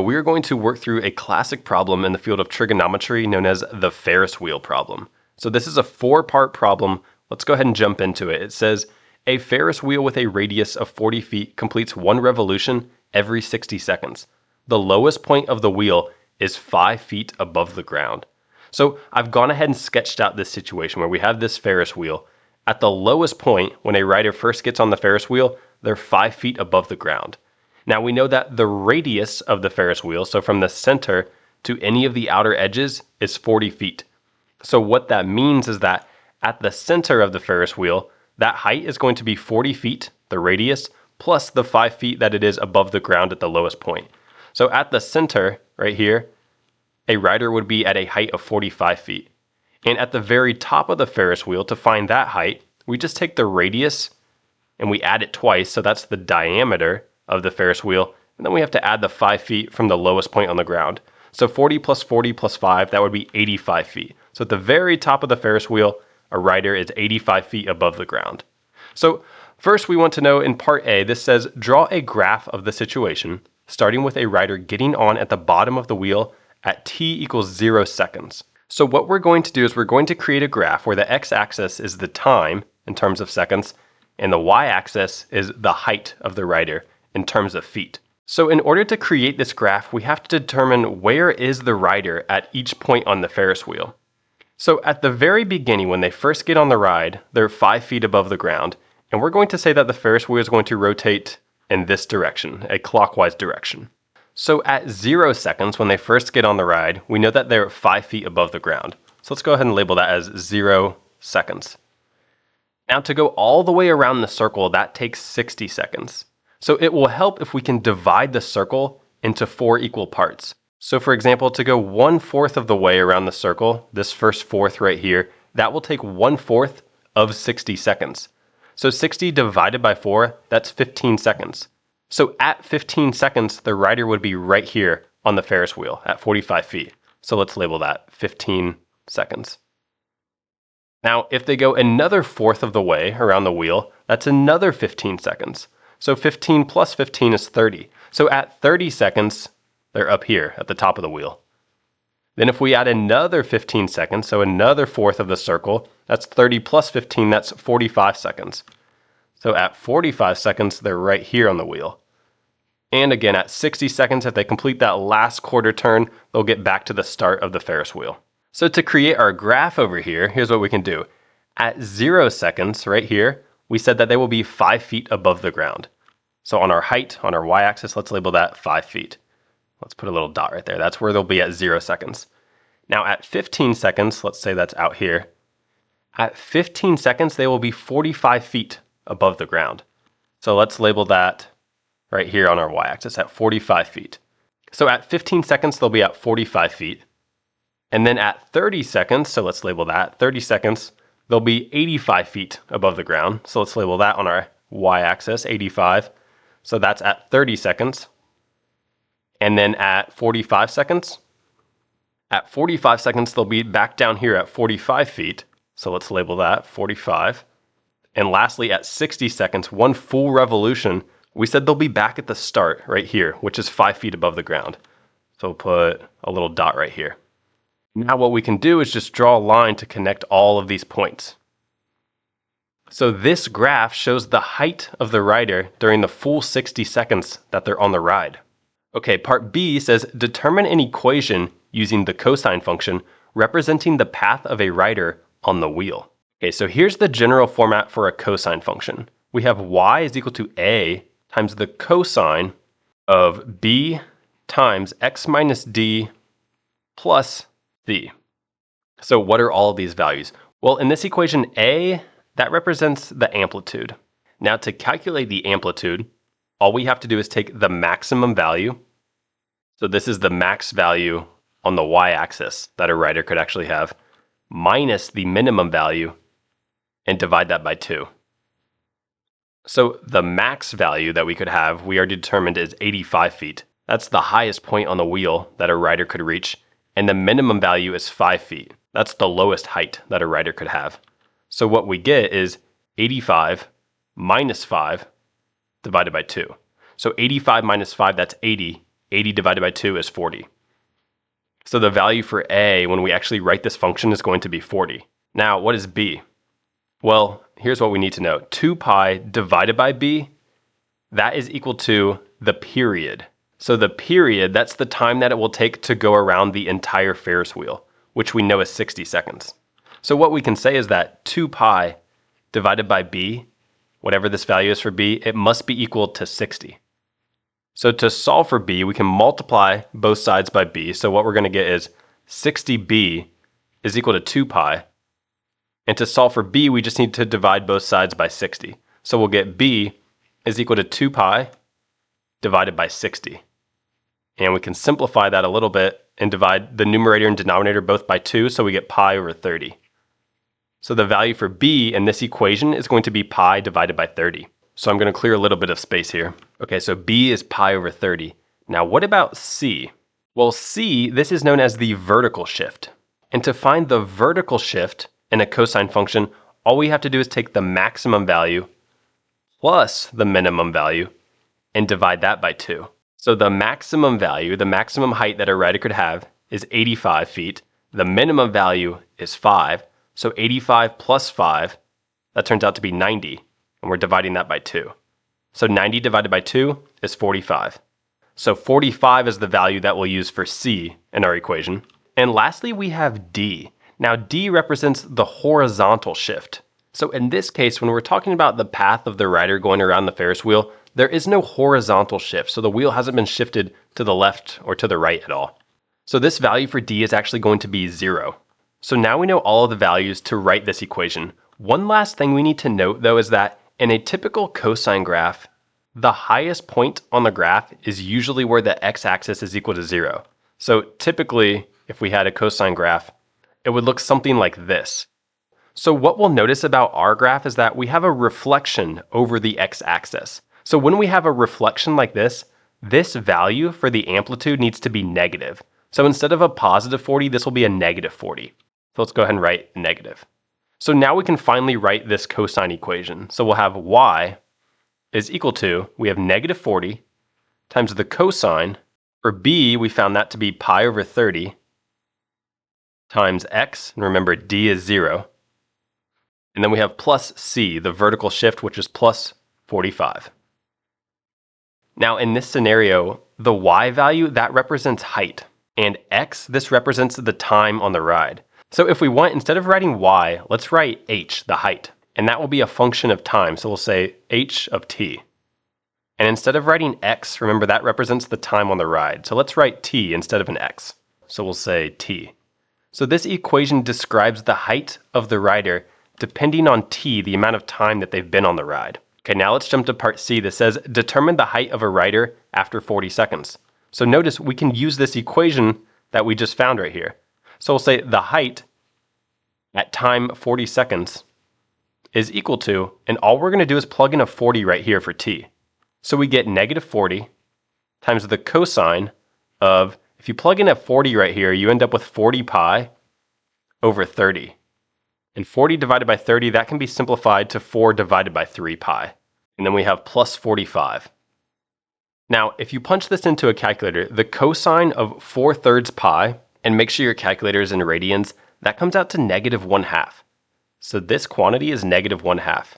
We are going to work through a classic problem in the field of trigonometry known as the Ferris wheel problem. So this is a 4-part problem. Let's go ahead and jump into it. It says, a Ferris wheel with a radius of 40 feet completes 1 revolution every 60 seconds. The lowest point of the wheel is 5 feet above the ground. So I've gone ahead and sketched out this situation where we have this Ferris wheel. At the lowest point, when a rider first gets on the Ferris wheel, they're 5 feet above the ground. Now we know that the radius of the Ferris wheel, so from the center to any of the outer edges, is 40 feet. So what that means is that at the center of the Ferris wheel, that height is going to be 40 feet, the radius, plus the 5 feet that it is above the ground at the lowest point. So at the center, right here, a rider would be at a height of 45 feet. And at the very top of the Ferris wheel, to find that height, we just take the radius and we add it twice, so that's the diameter of the Ferris wheel, and then we have to add the 5 feet from the lowest point on the ground. So 40 plus 40 plus 5, that would be 85 feet. So at the very top of the Ferris wheel, a rider is 85 feet above the ground. So first we want to know in part A, this says, draw a graph of the situation, starting with a rider getting on at the bottom of the wheel at t equals 0 seconds. So what we're going to do is we're going to create a graph where the x-axis is the time in terms of seconds, and the y-axis is the height of the rider in terms of feet. So in order to create this graph, we have to determine where is the rider at each point on the Ferris wheel. So at the very beginning, when they first get on the ride, they're 5 feet above the ground, and we're going to say that the Ferris wheel is going to rotate in this direction, a clockwise direction. So at 0 seconds, when they first get on the ride, we know that they're 5 feet above the ground. So let's go ahead and label that as 0 seconds. Now to go all the way around the circle, that takes 60 seconds. So it will help if we can divide the circle into 4 equal parts. So for example, to go 1/4 of the way around the circle, this first fourth right here, that will take 1/4 of 60 seconds. So 60 divided by 4, that's 15 seconds. So at 15 seconds, the rider would be right here on the Ferris wheel at 45 feet. So let's label that 15 seconds. Now, if they go another 1/4 of the way around the wheel, that's another 15 seconds. So 15 plus 15 is 30. So at 30 seconds, they're up here at the top of the wheel. Then if we add another 15 seconds, so another 1/4 of the circle, that's 30 plus 15, that's 45 seconds. So at 45 seconds, they're right here on the wheel. And again, at 60 seconds, if they complete that last quarter turn, they'll get back to the start of the Ferris wheel. So to create our graph over here, here's what we can do. At 0 seconds, right here, we said that they will be 5 feet above the ground. So on our height, on our y-axis, let's label that 5 feet. Let's put a little dot right there. That's where they'll be at 0 seconds. Now at 15 seconds, let's say that's out here. At 15 seconds, they will be 45 feet above the ground. So let's label that right here on our y-axis at 45 feet. So at 15 seconds, they'll be at 45 feet. And then at 30 seconds, so let's label that 30 seconds, they'll be 85 feet above the ground. So let's label that on our y-axis, 85. So that's at 30 seconds. And then at 45 seconds, at 45 seconds, they'll be back down here at 45 feet. So let's label that 45. And lastly, at 60 seconds, 1 full revolution, we said they'll be back at the start right here, which is 5 feet above the ground. So we'll put a little dot right here. Now what we can do is just draw a line to connect all of these points. So this graph shows the height of the rider during the full 60 seconds that they're on the ride. Okay, part B says determine an equation using the cosine function representing the path of a rider on the wheel. Okay, so here's the general format for a cosine function. We have y is equal to a times the cosine of b times x minus d plus c. So what are all of these values? Well, in this equation, a, that represents the amplitude. Now to calculate the amplitude, all we have to do is take the maximum value. So this is the max value on the y-axis that a rider could actually have, minus the minimum value, and divide that by 2. So the max value that we could have, we already determined, is 85 feet. That's the highest point on the wheel that a rider could reach, and the minimum value is 5 feet. That's the lowest height that a rider could have. So what we get is 85 minus 5 divided by 2. So 85 minus 5, that's 80, 80 divided by 2 is 40. So the value for a, when we actually write this function, is going to be 40. Now, what is b? Well, here's what we need to know. 2 pi divided by b, that is equal to the period. So the period, that's the time that it will take to go around the entire Ferris wheel, which we know is 60 seconds. So what we can say is that 2 pi divided by b, whatever this value is for b, it must be equal to 60. So to solve for b, we can multiply both sides by b. So what we're going to get is 60b is equal to 2 pi. And to solve for b, we just need to divide both sides by 60. So we'll get b is equal to 2 pi divided by 60. And we can simplify that a little bit and divide the numerator and denominator both by 2, so we get pi over 30. So the value for b in this equation is going to be pi divided by 30. So I'm going to clear a little bit of space here. Okay, so b is pi over 30. Now what about c? Well, c, this is known as the vertical shift. And to find the vertical shift in a cosine function, all we have to do is take the maximum value plus the minimum value and divide that by 2. So the maximum value, the maximum height that a rider could have, is 85 feet. The minimum value is 5. So 85 plus 5, that turns out to be 90. And we're dividing that by 2. So 90 divided by 2 is 45. So 45 is the value that we'll use for c in our equation. And lastly, we have d. Now d represents the horizontal shift. So in this case, when we're talking about the path of the rider going around the Ferris wheel, there is no horizontal shift. So the wheel hasn't been shifted to the left or to the right at all. So this value for d is actually going to be 0. So now we know all of the values to write this equation. One last thing we need to note though is that in a typical cosine graph, the highest point on the graph is usually where the x-axis is equal to 0. So typically, if we had a cosine graph, it would look something like this. So what we'll notice about our graph is that we have a reflection over the x-axis. So when we have a reflection like this value for the amplitude needs to be negative. So instead of a positive 40, this will be a negative 40. So let's go ahead and write negative. So now we can finally write this cosine equation. So we'll have y is equal to, we have negative 40 times the cosine. For b, we found that to be pi over 30 times x, and remember d is 0. And then we have plus c, the vertical shift, which is plus 45. Now in this scenario, the y value, that represents height. And x, this represents the time on the ride. So if we want, instead of writing y, let's write h, the height. And that will be a function of time. So we'll say h of t. And instead of writing x, remember that represents the time on the ride. So let's write t instead of an x. So we'll say t. So this equation describes the height of the rider depending on t, the amount of time that they've been on the ride. Okay, now let's jump to part C that says determine the height of a rider after 40 seconds. So notice we can use this equation that we just found right here. So we'll say the height at time 40 seconds is equal to, and all we're going to do is plug in a 40 right here for t. So we get negative 40 times the cosine of, if you plug in a 40 right here, you end up with 40 pi over 30. And 40 divided by 30, that can be simplified to 4 divided by 3 pi. And then we have plus 45. Now, if you punch this into a calculator, the cosine of 4/3 pi, and make sure your calculator is in radians, that comes out to negative 1/2. So this quantity is negative 1/2.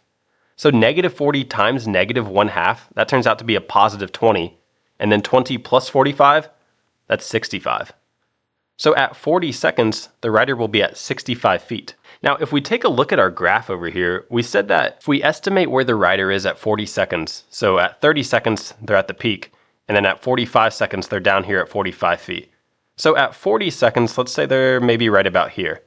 So negative 40 times negative 1/2, that turns out to be a positive 20. And then 20 plus 45, that's 65. So at 40 seconds, the rider will be at 65 feet. Now, if we take a look at our graph over here, we said that if we estimate where the rider is at 40 seconds, so at 30 seconds, they're at the peak, and then at 45 seconds, they're down here at 45 feet. So at 40 seconds, let's say they're maybe right about here.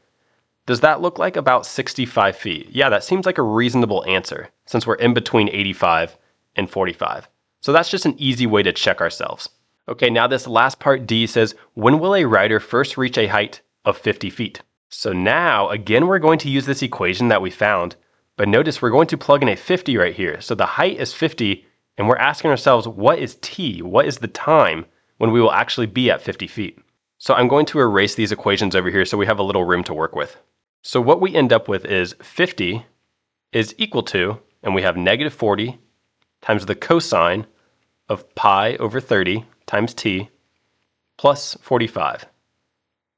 Does that look like about 65 feet? Yeah, that seems like a reasonable answer, since we're in between 85 and 45. So that's just an easy way to check ourselves. Okay, now this last part D says, when will a rider first reach a height of 50 feet? So now, again, we're going to use this equation that we found, but notice we're going to plug in a 50 right here. So the height is 50, and we're asking ourselves, what is t? What is the time when we will actually be at 50 feet? So I'm going to erase these equations over here so we have a little room to work with. So what we end up with is 50 is equal to, and we have negative 40 times the cosine of pi over 30 times t. plus 45.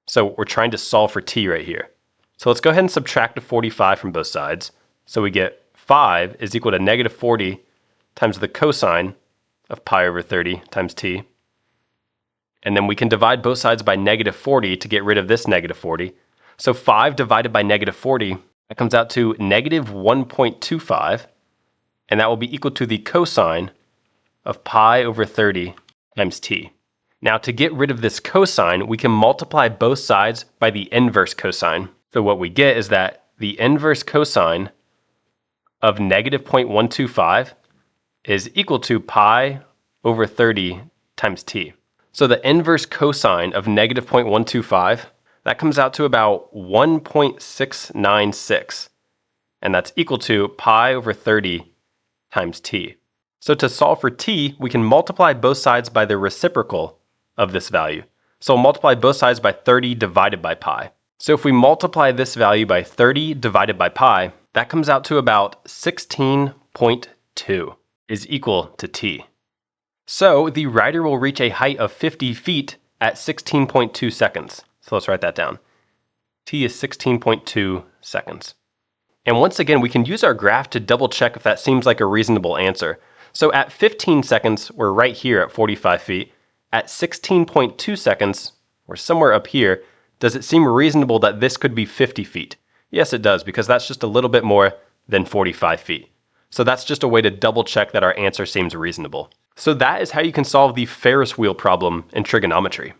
So we're trying to solve for t right here. So let's go ahead and subtract the 45 from both sides. So we get 5 is equal to negative 40 times the cosine of pi over 30 times t. And then we can divide both sides by negative 40 to get rid of this negative 40. So 5 divided by negative 40, that comes out to negative 1.25, and that will be equal to the cosine of pi over 30 times t. Now to get rid of this cosine, we can multiply both sides by the inverse cosine. So what we get is that the inverse cosine of negative 0.125 is equal to pi over 30 times t. So the inverse cosine of negative 0.125, that comes out to about 1.696, and that's equal to pi over 30 times t. So to solve for t, we can multiply both sides by the reciprocal of this value. So we'll multiply both sides by 30 divided by pi. So if we multiply this value by 30 divided by pi, that comes out to about 16.2 is equal to t. So the rider will reach a height of 50 feet at 16.2 seconds. So let's write that down. T is 16.2 seconds. And once again, we can use our graph to double check if that seems like a reasonable answer. So at 15 seconds, we're right here at 45 feet. At 16.2 seconds, we're somewhere up here. Does it seem reasonable that this could be 50 feet? Yes, it does, because that's just a little bit more than 45 feet. So that's just a way to double check that our answer seems reasonable. So that is how you can solve the Ferris wheel problem in trigonometry.